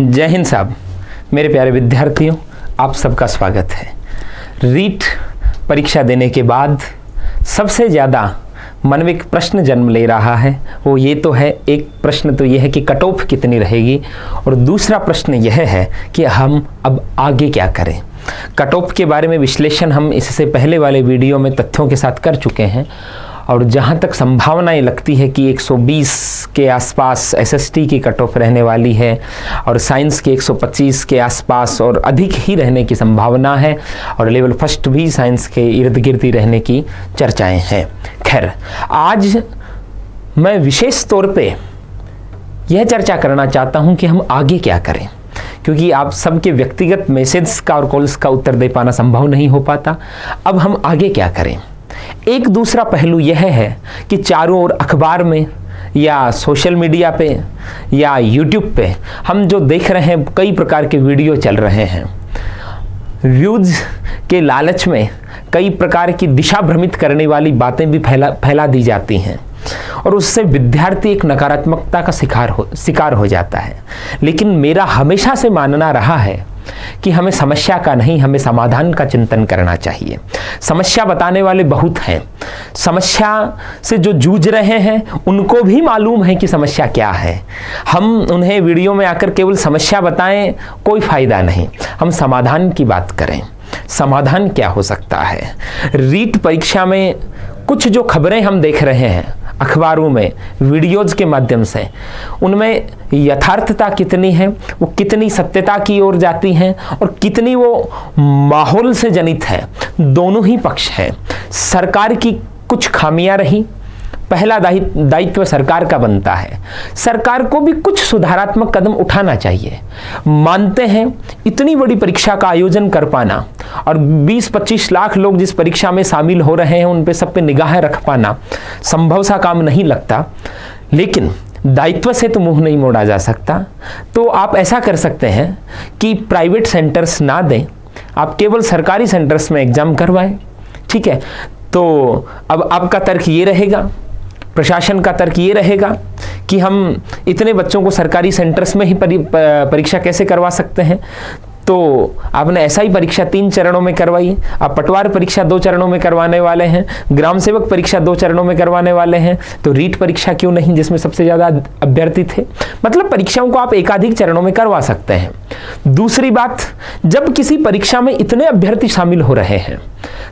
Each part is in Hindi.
जय हिंद साहब। मेरे प्यारे विद्यार्थियों, आप सबका स्वागत है। रीट परीक्षा देने के बाद सबसे ज़्यादा मन में एक प्रश्न जन्म ले रहा है, वो ये तो है, एक प्रश्न तो ये है कि कट ऑफ कितनी रहेगी, और दूसरा प्रश्न यह है कि हम अब आगे क्या करें। कट ऑफ के बारे में विश्लेषण हम इससे पहले वाले वीडियो में तथ्यों के साथ कर चुके हैं, और जहाँ तक संभावनाएं लगती है कि 120 के आसपास एसएसटी की कट ऑफ रहने वाली है और साइंस के 125 के आसपास और अधिक ही रहने की संभावना है, और लेवल फर्स्ट भी साइंस के इर्द गिर्द ही रहने की चर्चाएं हैं। खैर, आज मैं विशेष तौर पे यह चर्चा करना चाहता हूं कि हम आगे क्या करें, क्योंकि आप सबके व्यक्तिगत मैसेज का और कॉल्स का उत्तर दे पाना संभव नहीं हो पाता। अब हम आगे क्या करें। एक दूसरा पहलू यह है कि चारों ओर अखबार में या सोशल मीडिया पे या यूट्यूब पे हम जो देख रहे हैं, कई प्रकार के वीडियो चल रहे हैं। व्यूज के लालच में कई प्रकार की दिशा भ्रमित करने वाली बातें भी फैला दी जाती हैं, और उससे विद्यार्थी एक नकारात्मकता का शिकार हो जाता है। लेकिन मेरा हमेशा से मानना रहा है कि हमें समस्या का नहीं, हमें समाधान का चिंतन करना चाहिए। समस्या बताने वाले बहुत हैं, समस्या से जो जूझ रहे हैं उनको भी मालूम है कि समस्या क्या है। हम उन्हें वीडियो में आकर केवल समस्या बताएं, कोई फायदा नहीं। हम समाधान की बात करें। समाधान क्या हो सकता है। रीट परीक्षा में कुछ जो खबरें हम देख रहे हैं अखबारों में, वीडियोज़ के माध्यम से, उनमें यथार्थता कितनी है, वो कितनी सत्यता की ओर जाती हैं, और कितनी वो माहौल से जनित है, दोनों ही पक्ष है। सरकार की कुछ खामियां रही। पहला दायित्व सरकार का बनता है। सरकार को भी कुछ सुधारात्मक कदम उठाना चाहिए। मानते हैं इतनी बड़ी परीक्षा का आयोजन कर पाना और 20-25 लाख लोग जिस परीक्षा में शामिल हो रहे हैं उन पे सब पे निगाह रख पाना संभव सा काम नहीं लगता, लेकिन दायित्व से तो मुंह नहीं मोड़ा जा सकता। तो आप ऐसा कर सकते हैं कि प्राइवेट सेंटर्स ना दें, आप केवल सरकारी सेंटर्स में एग्जाम करवाएं। ठीक है, तो अब आपका तर्क ये रहेगा, प्रशासन का तर्क ये रहेगा कि हम इतने बच्चों को सरकारी सेंटर्स में ही परीक्षा कैसे करवा सकते हैं। तो आपने एसआई परीक्षा 3 चरणों में करवाई, आप पटवार परीक्षा 2 चरणों में करवाने वाले हैं, ग्राम सेवक परीक्षा 2 चरणों में करवाने वाले हैं, तो रीट परीक्षा क्यों नहीं, जिसमें सबसे ज़्यादा अभ्यर्थी थे। मतलब परीक्षाओं को आप एकाधिक चरणों में करवा सकते हैं। दूसरी बात, जब किसी परीक्षा में इतने अभ्यर्थी शामिल हो रहे हैं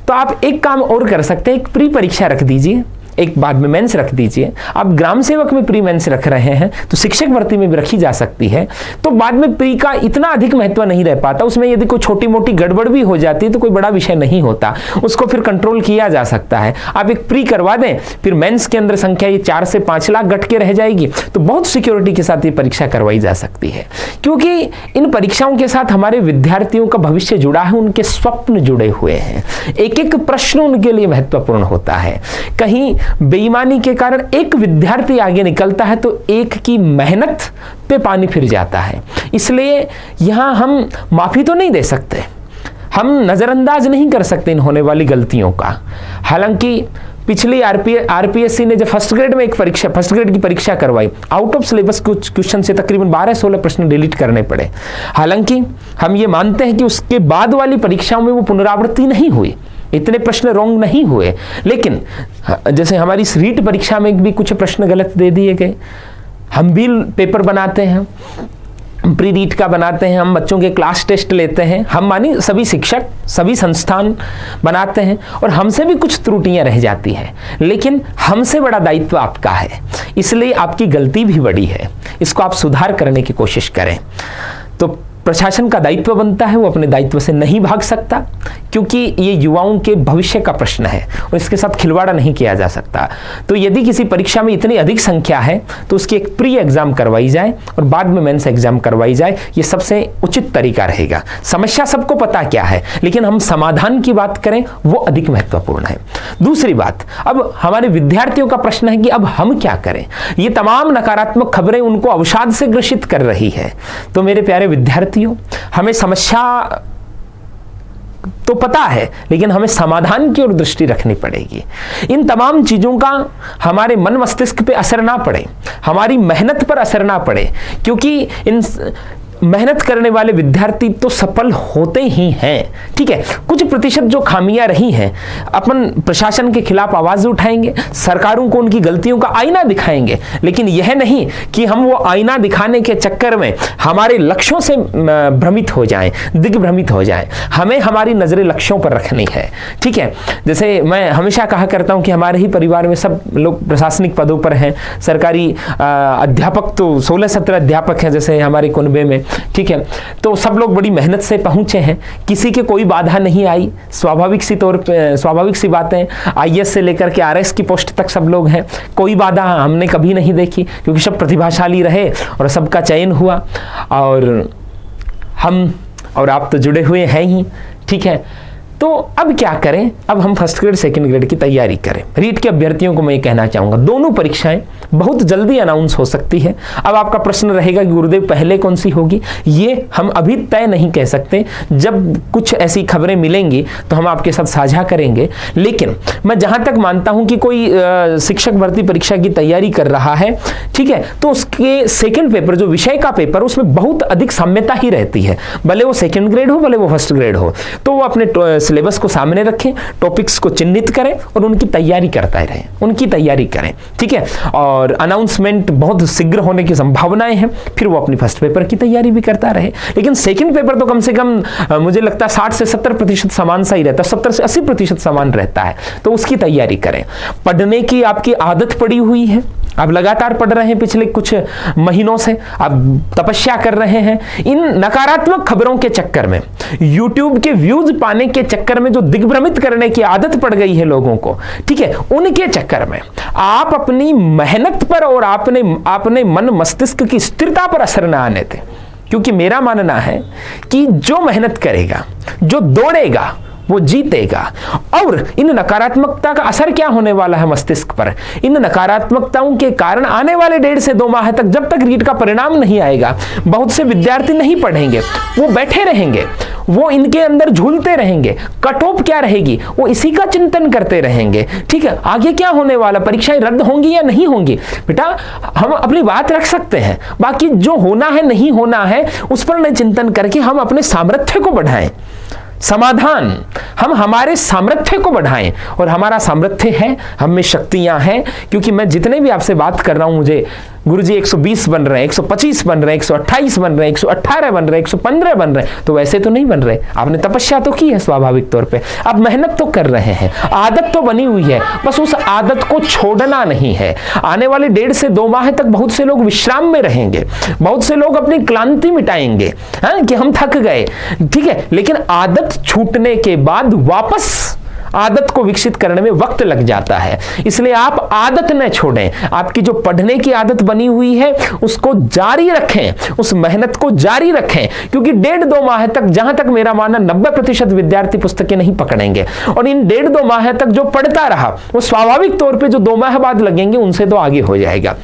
तो आप एक काम और कर सकते हैं, एक प्री परीक्षा रख दीजिए, एक बाद में मेंस रख दीजिए। आप ग्राम सेवक में प्री मेंस रख रहे हैं तो शिक्षक भर्ती में भी रखी जा सकती है, तो बाद में प्री का इतना अधिक महत्व नहीं रह पाता। उसमें यदि कोई छोटी मोटी गड़बड़ भी हो जाती है तो कोई बड़ा विषय नहीं होता, उसको फिर कंट्रोल किया जा सकता है। आप एक प्री करवा दें, फिर मेंस के अंदर संख्या ये 4 से 5 लाख घट के रह जाएगी, तो बहुत सिक्योरिटी के साथ ये परीक्षा करवाई जा सकती है। क्योंकि इन परीक्षाओं के साथ हमारे विद्यार्थियों का भविष्य जुड़ा है, उनके स्वप्न जुड़े हुए हैं। एक एक प्रश्न उनके लिए महत्वपूर्ण होता है। कहीं बेईमानी के कारण एक विद्यार्थी आगे निकलता है तो एक की मेहनत पे पानी फिर जाता है। इसलिए यहां हम माफी तो नहीं दे सकते, हम नजरअंदाज नहीं कर सकते इन होने वाली गलतियों का। हालांकि पिछली आरपीएससी ने जब फर्स्ट ग्रेड की परीक्षा करवाई, आउट ऑफ सिलेबस कुछ क्वेश्चन से तकरीबन 12-16 प्रश्न डिलीट करने पड़े। हालांकि हम ये मानते हैं कि उसके बाद वाली परीक्षाओं में वो पुनरावृत्ति नहीं हुई, इतने प्रश्न रॉन्ग नहीं हुए, लेकिन जैसे हमारी रीट परीक्षा में भी कुछ प्रश्न गलत दे दिए गए। हम भी पेपर बनाते हैं, प्री रीट का बनाते हैं, हम बच्चों के क्लास टेस्ट लेते हैं, हम मानी सभी शिक्षक सभी संस्थान बनाते हैं, और हमसे भी कुछ त्रुटियां रह जाती हैं, लेकिन हमसे बड़ा दायित्व आपका है, इसलिए आपकी गलती भी बड़ी है, इसको आप सुधार करने की कोशिश करें। तो प्रशासन का दायित्व बनता है, वो अपने दायित्व से नहीं भाग सकता, क्योंकि ये युवाओं के भविष्य का प्रश्न है और इसके साथ खिलवाड़ा नहीं किया जा सकता। तो यदि किसी परीक्षा में इतनी अधिक संख्या है तो उसकी एक प्री एग्जाम करवाई जाए और बाद में मेंस एग्जाम करवाई जाए, ये सबसे उचित तरीका रहेगा। समस्या सबको पता क्या है, लेकिन हम समाधान की बात करें वो अधिक महत्वपूर्ण है। दूसरी बात, अब हमारे विद्यार्थियों का प्रश्न है कि अब हम क्या करें। ये तमाम नकारात्मक खबरें उनको अवसाद से ग्रसित कर रही है। तो मेरे प्यारे विद्यार्थियों, हमें समस्या तो पता है, लेकिन हमें समाधान की ओर दृष्टि रखनी पड़ेगी। इन तमाम चीजों का हमारे मन मस्तिष्क पे असर ना पड़े, हमारी मेहनत पर असर ना पड़े, क्योंकि इन मेहनत करने वाले विद्यार्थी तो सफल होते ही हैं, ठीक है। कुछ प्रतिशत जो खामियां रही हैं, अपन प्रशासन के खिलाफ आवाज उठाएंगे, सरकारों को उनकी गलतियों का आईना दिखाएंगे, लेकिन यह नहीं कि हम वो आईना दिखाने के चक्कर में हमारे लक्ष्यों से भ्रमित हो जाएं, दिग्भ्रमित हो जाएं। हमें हमारी नजरें लक्ष्यों पर रखनी है, ठीक है। जैसे मैं हमेशा कहा करता हूं कि हमारे ही परिवार में सब लोग प्रशासनिक पदों पर हैं, सरकारी अध्यापक तो 16-17 अध्यापक हैं जैसे हमारे कुनबे में, ठीक है। तो सब लोग बड़ी मेहनत से पहुंचे हैं, किसी के कोई बाधा नहीं आई, स्वाभाविक सी बातें। आईएएस से लेकर के आरएस की पोस्ट तक सब लोग हैं, कोई बाधा हमने कभी नहीं देखी, क्योंकि सब प्रतिभाशाली रहे और सबका चयन हुआ। और हम और आप तो जुड़े हुए हैं ही, ठीक है। तो अब क्या करें, अब हम फर्स्ट ग्रेड सेकंड ग्रेड की तैयारी करें। रीट के अभ्यर्थियों को मैं ये कहना चाहूँगा, दोनों परीक्षाएं बहुत जल्दी अनाउंस हो सकती है। अब आपका प्रश्न रहेगा कि गुरुदेव पहले कौन सी होगी, ये हम अभी तय नहीं कह सकते। जब कुछ ऐसी खबरें मिलेंगी तो हम आपके साथ साझा करेंगे। लेकिन मैं जहाँ तक मानता हूँ कि कोई शिक्षक भर्ती परीक्षा की तैयारी कर रहा है, ठीक है, तो उसके सेकेंड पेपर, जो विषय का पेपर, उसमें बहुत अधिक साम्यता ही रहती है, भले वो सेकेंड ग्रेड हो भले वो फर्स्ट ग्रेड हो। तो वो अपने सिलेबस को सामने रखें, टॉपिक्स को चिन्हित करें और उनकी तैयारी करता रहें, उनकी तैयारी करें, ठीक है। और अनाउंसमेंट बहुत शीघ्र होने की संभावनाएं हैं, फिर वो अपनी फर्स्ट पेपर की तैयारी भी करता रहे। लेकिन सेकंड पेपर तो कम से कम मुझे लगता है 60 से 70% समान सा ही रहता है, 70 से 80% समान रहता है। तो उसकी तैयारी करें। पढ़ने की आपकी आदत पड़ी हुई है, आप लगातार पढ़ रहे हैं, पिछले कुछ महीनों से आप तपस्या कर रहे हैं। इन नकारात्मक खबरों के चक्कर में, YouTube के व्यूज पाने के चक्कर में जो दिग्भ्रमित करने की आदत पड़ गई है लोगों को, ठीक है, उनके चक्कर में आप अपनी मेहनत पर और आपने मन मस्तिष्क की स्थिरता पर असर न आने दें। क्योंकि मेरा मानना है कि जो मेहनत करेगा, जो दौड़ेगा, वो जीतेगा। और इन नकारात्मकता का असर क्या होने वाला है मस्तिष्क पर, इन नकारात्मकताओं के कारण आने वाले 1.5 से 2 माह तक, जब तक रीट का परिणाम नहीं आएगा, बहुत से विद्यार्थी नहीं पढ़ेंगे, वो बैठे रहेंगे, वो इनके अंदर झूलते रहेंगे। कट ऑफ क्या रहेगी, वो इसी का चिंतन करते रहेंगे, ठीक है। आगे क्या होने वाला, परीक्षाएं रद्द होंगी या नहीं होंगी, बेटा हम अपनी बात रख सकते हैं, बाकी जो होना है नहीं होना है उस पर नहीं चिंतन करके हम अपने सामर्थ्य को बढ़ाएं। समाधान, हम हमारे सामर्थ्य को बढ़ाएं। और हमारा सामर्थ्य है, हम में शक्तियां हैं। क्योंकि मैं जितने भी आपसे बात कर रहा हूं, मुझे गुरुजी 120 बन रहे हैं, 125 बन रहे हैं, 128 बन रहे हैं, 118 बन रहे हैं, 115 बन रहे हैं, तो वैसे तो नहीं बन रहे। आपने तपस्या तो की है स्वाभाविक तौर पे, आप मेहनत तो कर रहे हैं, आदत तो बनी हुई है, बस उस आदत को छोड़ना नहीं है। आने वाले 1.5 से 2 माह तक बहुत से लोग विश्राम में रहेंगे, बहुत से लोग अपनी क्लांति मिटाएंगे, हाँ, कि हम थक गए, ठीक है। लेकिन आदत छूटने के बाद वापस आदत को विकसित करने में वक्त लग जाता है। इसलिए आप आदत न छोड़ें, आपकी जो पढ़ने की आदत बनी हुई है उसको जारी रखें, उस मेहनत को जारी रखें। क्योंकि 1.5-2 माह तक, जहां तक मेरा मानना, 90% विद्यार्थी पुस्तकें नहीं पकड़ेंगे। और इन 1.5-2 माह तक जो पढ़ता रहा, वो स्वाभाविक तौर पर जो 2 माह बाद लगेंगे उनसे तो आगे हो जाएगा।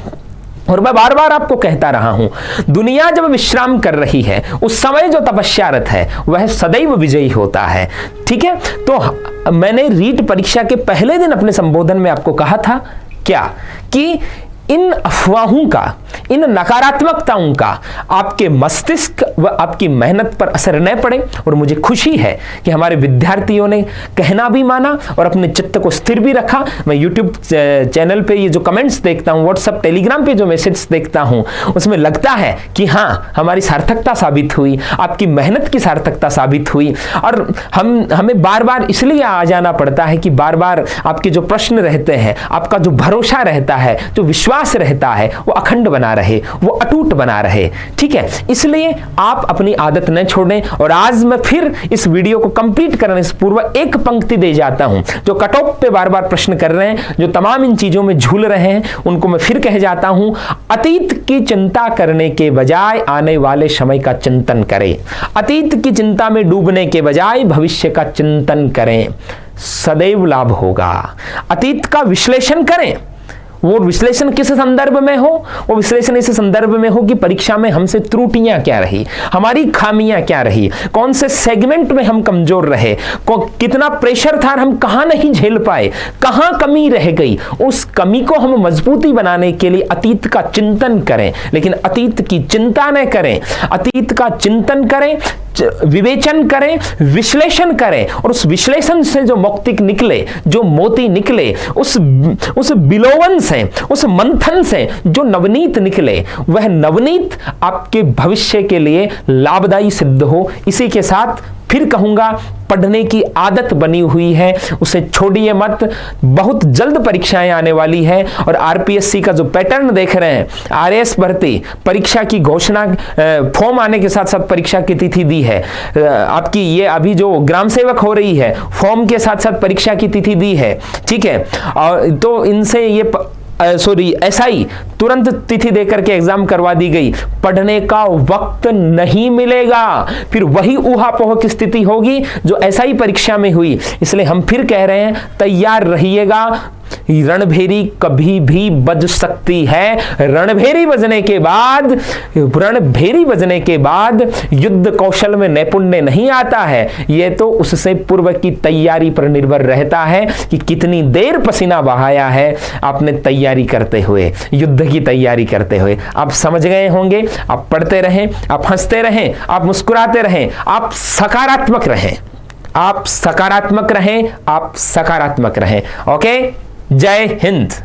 और मैं बार बार आपको कहता रहा हूं, दुनिया जब विश्राम कर रही है, उस समय जो तपस्यारत है वह सदैव विजयी होता है, ठीक है। तो मैंने रीट परीक्षा के पहले दिन अपने संबोधन में आपको कहा था क्या, कि इन अफवाहों का, इन नकारात्मकताओं का आपके मस्तिष्क व आपकी मेहनत पर असर न पड़े। और मुझे खुशी है कि हमारे विद्यार्थियों ने कहना भी माना और अपने चित्त को स्थिर भी रखा। मैं YouTube चैनल पे ये जो कमेंट्स देखता हूँ, व्हाट्सएप टेलीग्राम पे जो मैसेज देखता हूँ, उसमें लगता है कि हाँ, हमारी सार्थकता साबित हुई, आपकी मेहनत की सार्थकता साबित हुई। और हमें बार बार इसलिए आ जाना पड़ता है कि बार बार आपके जो प्रश्न रहते हैं, आपका जो भरोसा रहता है, जो विश्वास रहता है, वो अखंड बना रहे, वो अटूट बना रहे, ठीक है। इसलिए आप अपनी आदत न छोड़ें। और आज मैं फिर इस वीडियो को कंप्लीट करने से पूर्व एक पंक्ति दे जाता हूं। जो कट ऑफ पे बार बार प्रश्न कर रहे हैं, जो तमाम इन चीजों में झूल रहे हैं, उनको मैं फिर कह जाता हूं, अतीत की चिंता करने के बजाय आने वाले समय का चिंतन करें। अतीत की चिंता में डूबने के बजाय भविष्य का चिंतन करें, सदैव लाभ होगा। अतीत का विश्लेषण करें, वो विश्लेषण किस संदर्भ में हो? वो विश्लेषण इस संदर्भ में हो कि परीक्षा में हमसे त्रुटियां क्या रही, हमारी खामियां क्या रही, कौन से सेगमेंट में हम कमजोर रहे, कितना प्रेशर था, हम कहां नहीं झेल पाए, कहां कमी रह गई। उस कमी को हम मजबूती बनाने के लिए अतीत का चिंतन करें, लेकिन अतीत की चिंता न करें, अतीत का चिंतन करें, विवेचन करें, विश्लेषण करें, और उस विश्लेषण से जो मौक्तिक निकले, जो मोती निकले, उस विलोवन से, उस मंथन से जो नवनीत निकले, वह नवनीत आपके भविष्य के लिए लाभदायी सिद्ध हो। इसी के साथ फिर कहूंगा, पढ़ने की आदत बनी हुई है, उसे छोड़िए मत। बहुत जल्द परीक्षाएं आने वाली है और आरपीएससी का जो पैटर्न देख रहे हैं, आरएएस भर्ती परीक्षा की घोषणा, फॉर्म आने के साथ साथ परीक्षा की तिथि दी है आपकी। ये अभी जो ग्राम सेवक हो रही है, फॉर्म के साथ साथ परीक्षा की तिथि दी है, ठीक है। और तो इनसे ये एसआई तुरंत तिथि देकर के एग्जाम करवा दी गई। पढ़ने का वक्त नहीं मिलेगा, फिर वही ऊहापोह की स्थिति होगी जो एसआई परीक्षा में हुई। इसलिए हम फिर कह रहे हैं, तैयार रहिएगा। रणभेरी कभी भी बज सकती है। रणभेरी बजने के बाद युद्ध कौशल में नैपुण्य नहीं आता है, यह तो उससे पूर्व की तैयारी पर निर्भर रहता है कि कितनी देर पसीना बहाया है आपने तैयारी करते हुए, युद्ध की तैयारी करते हुए। आप समझ गए होंगे। आप पढ़ते रहें, आप हंसते रहें, आप मुस्कुराते रहें, आप सकारात्मक रहें, आप सकारात्मक रहें, आप सकारात्मक रहें। ओके, जय हिंद।